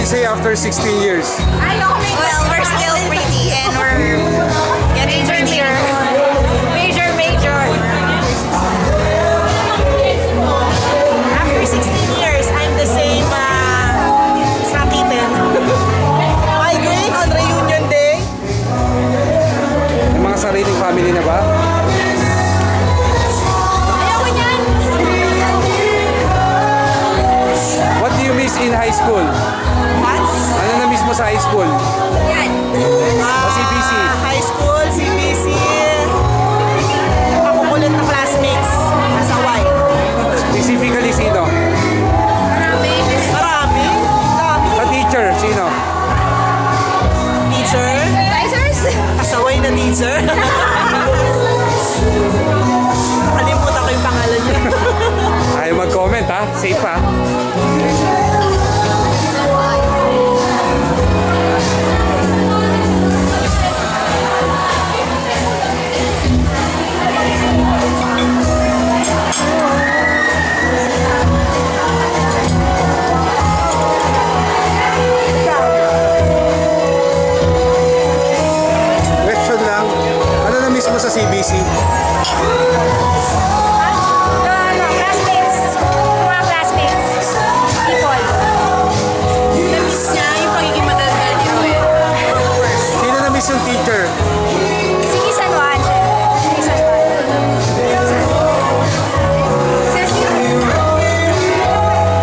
say after 16 years? Well, we're still pretty and we're getting prettier. Major, major. After 16 years, I'm the same sakitin. Migraine on reunion day. May mga sariling family na ba? Ayoko niyan. What do you miss in high school? What? Ano na-miss mo sa high school? Yan. Sa CBC? High school, CBC. Makukulit na classmates. Kasaway. Specifically, sino? Marami. Marami. Dami. Sa teacher, sino? Teacher. Advisors? Kasaway na teacher. Nakalimutan ko yung pangalan niya. Ayaw mag-comment ha? Safe ha?